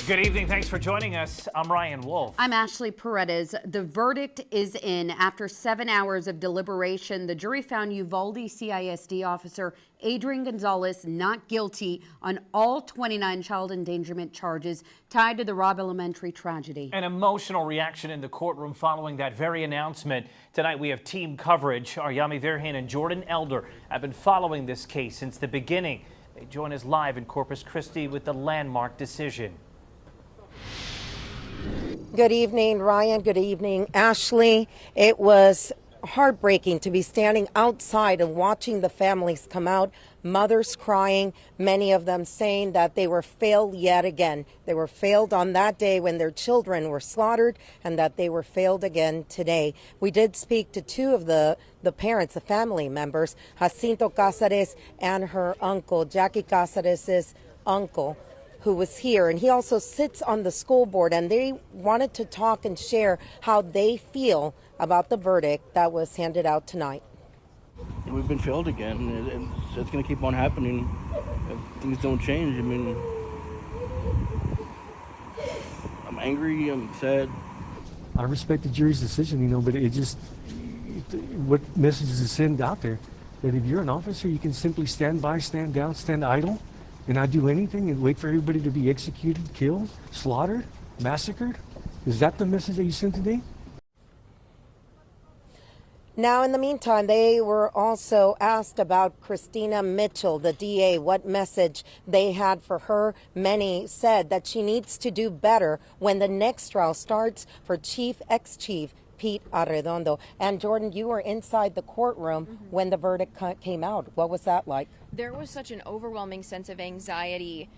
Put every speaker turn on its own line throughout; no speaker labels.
Good evening. Thanks for joining us. I'm Ryan Wolf.
I'm Ashley Paredes. The verdict is in. After 7 hours of deliberation, the jury found Uvalde CISD officer Adrian Gonzales not guilty on all 29 child endangerment charges tied to the Robb Elementary tragedy.
An emotional reaction in the courtroom following that very announcement. Tonight we have team coverage. Aryami Verhan and Jordan Elder have been following this case since the beginning. They join us live in Corpus Christi with the landmark decision.
Good evening, Ryan. Good evening, Ashley. It was heartbreaking to be standing outside and watching the families come out, mothers crying, many of them saying that they were failed yet again. They were failed on that day when their children were slaughtered, and that they were failed again today. We did speak to two of the parents, the family members, Jacinto Cáceres and her uncle, Jackie Cáceres' uncle, who was here, and he also sits on the school board, and they wanted to talk and share how they feel about the verdict that was handed out tonight.
We've been failed again, and it's going to keep on happening if things don't change. I mean, I'm angry, I'm sad.
I respect the jury's decision, but what message does it send out there? That if you're an officer, you can simply stand by, stand down, stand idle, and not do anything and wait for everybody to be executed, killed, slaughtered, massacred? Is that the message that you sent today?
Now, in the meantime, they were also asked about Christina Mitchell, the DA, what message they had for her. Many said that she needs to do better when the next trial starts for ex-chief Pete Arredondo. And Jordan, you were inside the courtroom when the verdict came out. What was that like?
There was such an overwhelming sense of anxiety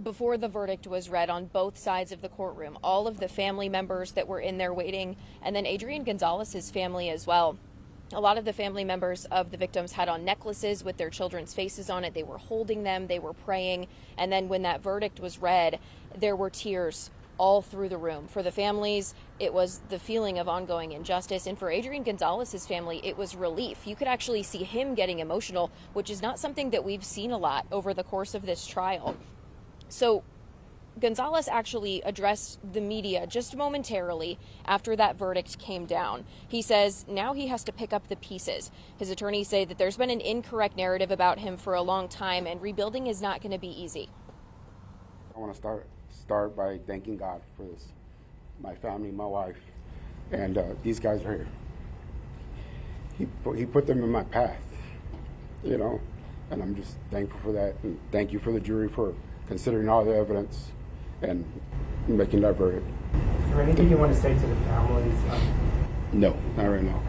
before the verdict was read on both sides of the courtroom. All of the family members that were in there waiting, and then Adrian Gonzales' family as well. A lot of the family members of the victims had on necklaces with their children's faces on it. They were holding them, they were praying, and then when that verdict was read, there were tears all through the room. For the families, it was the feeling of ongoing injustice, and for Adrian Gonzales' family, it was relief. You could actually see him getting emotional, which is not something that we've seen a lot over the course of this trial. So Gonzales actually addressed the media just momentarily after that verdict came down. He says now he has to pick up the pieces. His attorneys say that there's been an incorrect narrative about him for a long time, and rebuilding is not going to be easy.
I want to start by thanking God for this, my family, my wife, and these guys are here. He put them in my path, and I'm just thankful for that. And thank you for the jury for considering all the evidence and making that verdict.
Is there anything you want to say to the families?
No, not right now.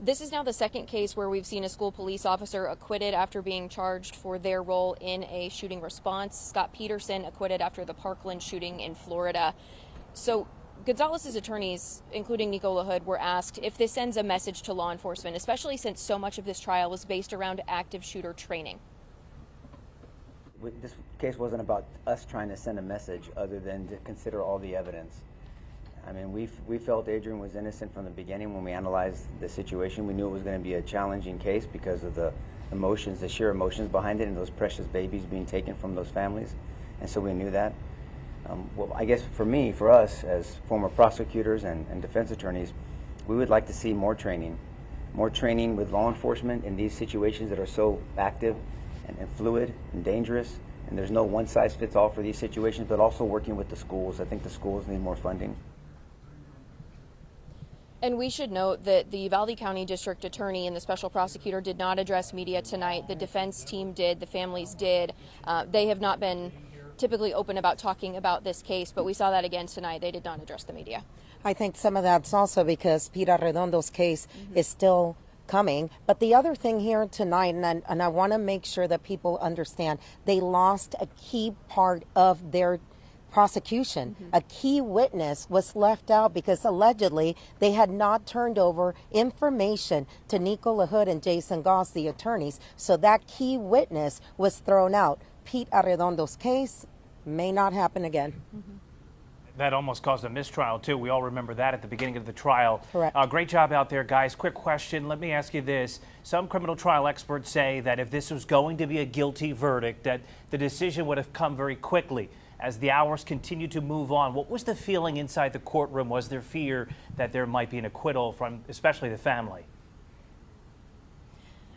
This is now the second case where we've seen a school police officer acquitted after being charged for their role in a shooting response. Scott Peterson acquitted after the Parkland shooting in Florida. So Gonzales' attorneys, including Nicola Hood, were asked if this sends a message to law enforcement, especially since so much of this trial was based around active shooter training.
This case wasn't about us trying to send a message other than to consider all the evidence. I mean, we felt Adrian was innocent from the beginning when we analyzed the situation. We knew it was going to be a challenging case because of the emotions, the sheer emotions behind it, and those precious babies being taken from those families. And so we knew that. Well, I guess for us, as former prosecutors and defense attorneys, we would like to see more training with law enforcement in these situations that are so active and fluid and dangerous. And there's no one-size-fits-all for these situations, but also working with the schools. I think the schools need more funding.
And we should note that the Uvalde County District Attorney and the Special Prosecutor did not address media tonight. The defense team did, the families did. They have not been typically open about talking about this case, but we saw that again tonight. They did not address the media.
I think some of that's also because Pete Arredondo's case is still coming. But the other thing here tonight, and I want to make sure that people understand, they lost a key part of their prosecution. A key witness was left out because allegedly they had not turned over information to Nicola Hood and Jason Goss, the attorneys. So that key witness was thrown out. Pete Arredondo's case may not happen again.
That almost caused a mistrial, too. We all remember that at the beginning of the trial.
Correct.
Great job out there, guys. Quick question. Let me ask you this. Some criminal trial experts say that if this was going to be a guilty verdict, that the decision would have come very quickly. As the hours continue to move on, what was the feeling inside the courtroom? Was there fear that there might be an acquittal from especially the family?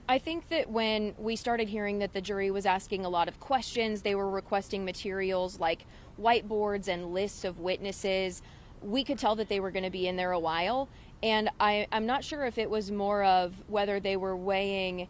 I think that when we started hearing that the jury was asking a lot of questions, they were requesting materials like whiteboards and lists of witnesses, we could tell that they were going to be in there a while. And I'm not sure if it was more of whether they were weighing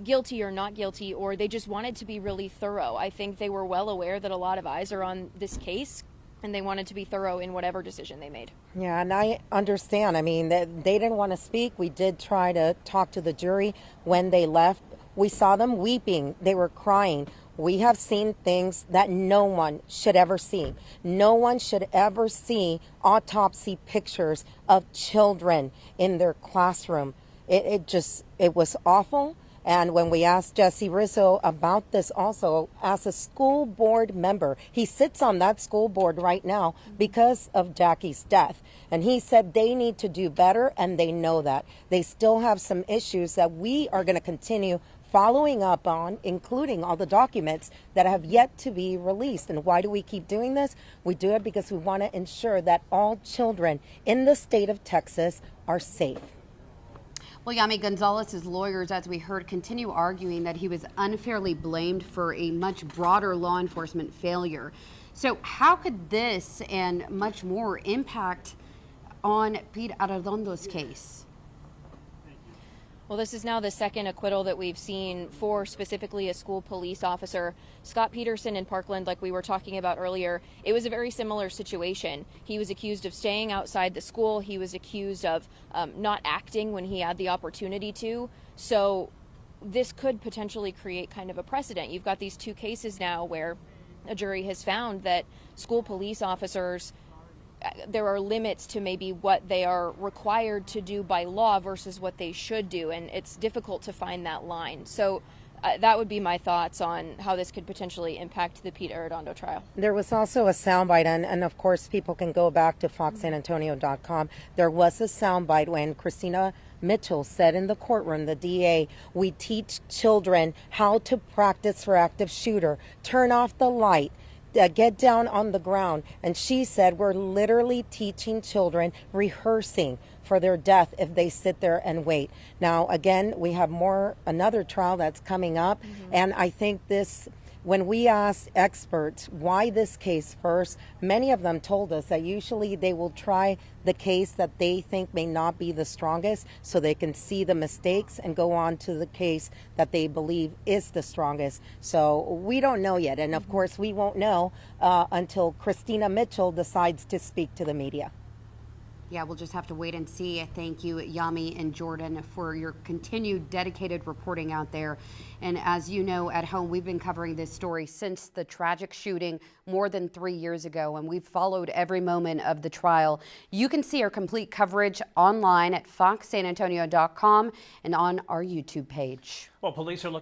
guilty or not guilty, or they just wanted to be really thorough. I think they were well aware that a lot of eyes are on this case, and they wanted to be thorough in whatever decision they made.
Yeah, and I understand. I mean, they didn't want to speak. We did try to talk to the jury when they left. We saw them weeping. They were crying. We have seen things that no one should ever see. No one should ever see autopsy pictures of children in their classroom. It was awful. And when we asked Jesse Rizzo about this also as a school board member, he sits on that school board right now because of Jackie's death. And he said they need to do better, and they know that. They still have some issues that we are going to continue following up on, including all the documents that have yet to be released. And why do we keep doing this? We do it because we want to ensure that all children in the state of Texas are safe.
Well, Yami, Gonzales' lawyers, as we heard, continue arguing that he was unfairly blamed for a much broader law enforcement failure. So how could this and much more impact on Pete Arredondo's case?
Well, this is now the second acquittal that we've seen for specifically a school police officer. Scott Peterson in Parkland, like we were talking about earlier, it was a very similar situation. He was accused of staying outside the school. He was accused of not acting when he had the opportunity to. So this could potentially create kind of a precedent. You've got these two cases now where a jury has found that school police officers, there are limits to maybe what they are required to do by law versus what they should do, and it's difficult to find that line. So that would be my thoughts on how this could potentially impact the Pete Arredondo trial.
There was also a soundbite, and of course people can go back to foxsanantonio.com. There was a soundbite when Christina Mitchell said in the courtroom, the DA, we teach children how to practice for active shooter, turn off the light, get down on the ground. And she said, we're literally teaching children, rehearsing for their death if they sit there and wait. Now, again, we have another trial that's coming up. And I think this, when we asked experts why this case first, many of them told us that usually they will try the case that they think may not be the strongest so they can see the mistakes and go on to the case that they believe is the strongest. So we don't know yet. And of course, we won't know until Christina Mitchell decides to speak to the media.
Yeah, we'll just have to wait and see. Thank you, Yami and Jordan, for your continued dedicated reporting out there. And as you know, at home, we've been covering this story since the tragic shooting more than 3 years ago, and we've followed every moment of the trial. You can see our complete coverage online at foxsanantonio.com and on our YouTube page.
Well, police are looking